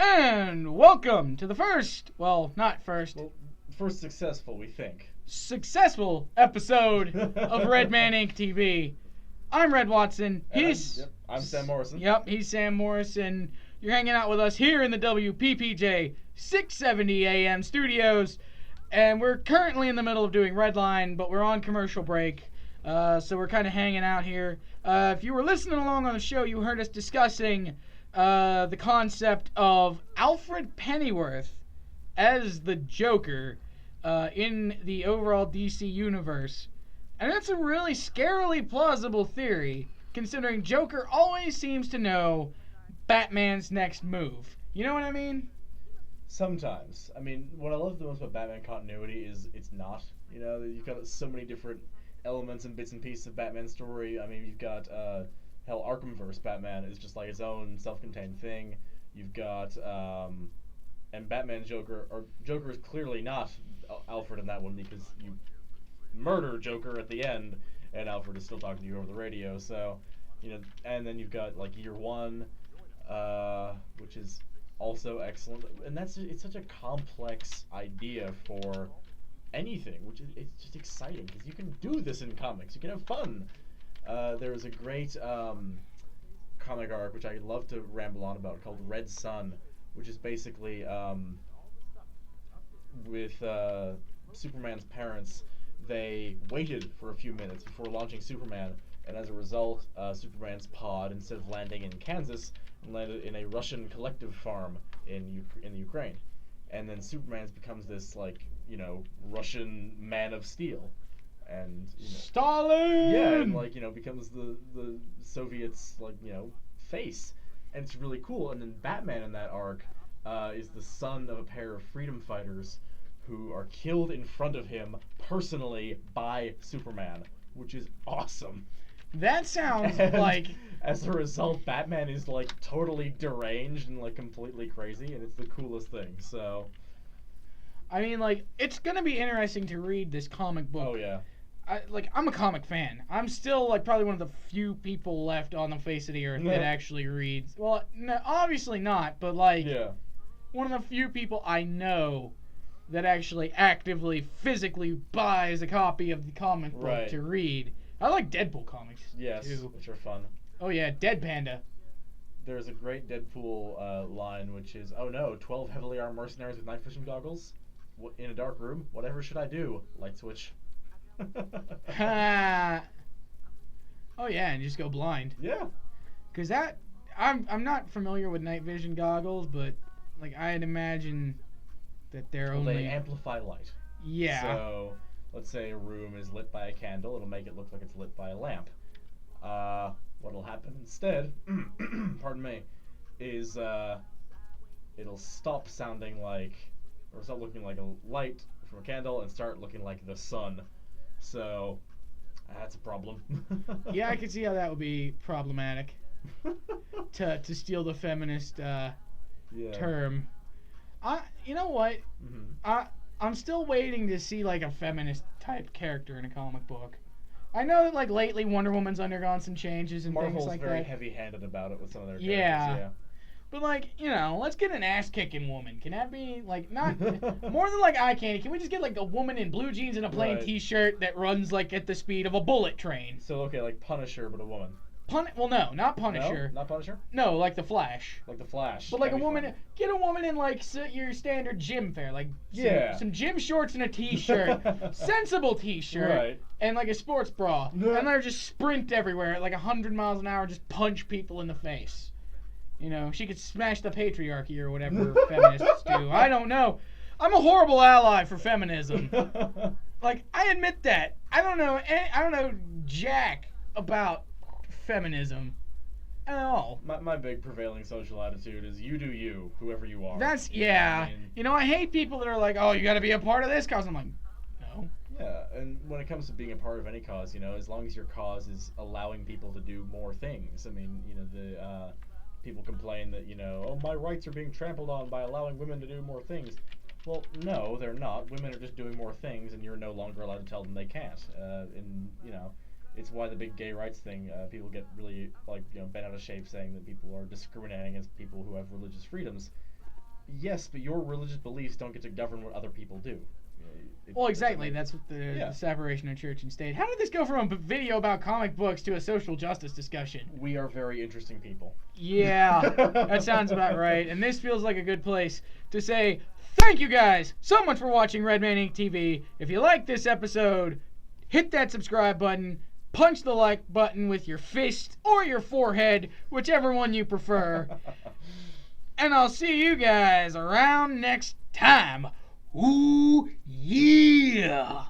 And welcome to the first, well, not first, Well, first successful, we think. successful episode of Red Man Inc. TV. I'm Red Watson. I'm Sam Morrison. Yep, he's Sam Morrison. You're hanging out with us here in the WPPJ 670 AM studios. And we're currently in the middle of doing Redline, but we're on commercial break. So we're kind of hanging out here. If you were listening along on the show, you heard us discussing the concept of Alfred Pennyworth as the Joker in the overall DC universe. And that's a really scarily plausible theory, considering Joker always seems to know Batman's next move. You know what I mean? Sometimes. I mean, what I love the most about Batman continuity is it's not. You know, you've got so many different elements and bits and pieces of Batman's story. I mean, you've got, Arkhamverse Batman is just like its own self-contained thing. You've got, and Batman's Joker is clearly not Alfred in that one because you murder Joker at the end, and Alfred is still talking to you over the radio, so, you know, and then you've got, like, Year One, which is also excellent, and it's such a complex idea for anything, it's just exciting, because you can do this in comics, you can have fun. There's a great comic arc, which I love to ramble on about, called Red Sun, which is basically, with Superman's parents, they waited for a few minutes before launching Superman, and as a result, Superman's pod, instead of landing in Kansas, landed in a Russian collective farm in the Ukraine. And then Superman becomes this, like, you know, Russian man of steel. And, you know, Stalin! yeah, and, like, you know, becomes the Soviets', like, you know, face. And it's really cool. And then Batman in that arc is the son of a pair of freedom fighters who are killed in front of him personally by Superman, which is awesome. That sounds And like... as a result, Batman is, like, totally deranged and, like, completely crazy, and it's the coolest thing, so... I mean, like, it's gonna be interesting to read this comic book. Oh, yeah. I'm a comic fan. I'm still, like, probably one of the few people left on the face of the earth that actually reads. Well, no, obviously not, but, like, Yeah. one of the few people I know that actually actively, physically buys a copy of the comic book to read. I like Deadpool comics, Yes, too. which are fun. Oh, yeah, Dead Panda. There's a great Deadpool line, which is, oh no, 12 heavily armed mercenaries with night vision goggles? In a dark room? Whatever should I do? Light switch. Ha! Oh, yeah, and just go blind. Yeah. Because that... I'm not familiar with night vision goggles, but, like, I'd imagine that they're only... They amplify light. Yeah. So, let's say a room is lit by a candle, it'll make it look like it's lit by a lamp. What'll happen instead, pardon me, is it'll stop sounding like, or stop looking like a light from a candle and start looking like the sun. So, that's a problem. Yeah, I can see how that would be problematic. to steal the feminist term. You know what? Mm-hmm. I'm still waiting to see, like, a feminist type character in a comic book. I know that, like, lately Wonder Woman's undergone some changes and Marvel's things like that. very heavy-handed about it with some of their characters. Yeah. But, like, you know, let's get an ass-kicking woman. Can that be, like, not... more than, like, eye candy, can we just get, like, a woman in blue jeans and a plain t-shirt that runs, like, at the speed of a bullet train? So, okay, like Punisher, but a woman. Well, no, not Punisher. No? Not Punisher? No, like the Flash. Like the Flash. But, like, a woman... Get a woman in, like, your standard gym fare. Like, some gym shorts and a t-shirt. Sensible t-shirt. Right. And, like, a sports bra. And let her just sprint everywhere at, like, 100 miles an hour, just punch people in the face. You know, she could smash the patriarchy or whatever feminists do. I don't know. I'm a horrible ally for feminism. Like, I admit that. I don't know jack about feminism at all. My big prevailing social attitude is you do you, whoever you are. That's, you yeah. know what I mean? You know, I hate people that are like, oh, you gotta be a part of this cause. I'm like, no. Yeah, and when it comes to being a part of any cause, you know, as long as your cause is allowing people to do more things. I mean, you know, the people complain that, you know, oh, my rights are being trampled on by allowing women to do more things. Well, no, they're not. Women are just doing more things, and you're no longer allowed to tell them they can't. And, you know, it's why the big gay rights thing, people get really, like, you know, bent out of shape saying that people are discriminating against people who have religious freedoms. Yes, but your religious beliefs don't get to govern what other people do. Well, exactly. That's what the separation of church and state. How did this go from a video about comic books to a social justice discussion? We are very interesting people. Yeah, that sounds about right. And this feels like a good place to say thank you guys so much for watching Red Man Inc. TV. If you like this episode, hit that subscribe button, punch the like button with your fist or your forehead, whichever one you prefer. And I'll see you guys around next time. Ooh, yeah!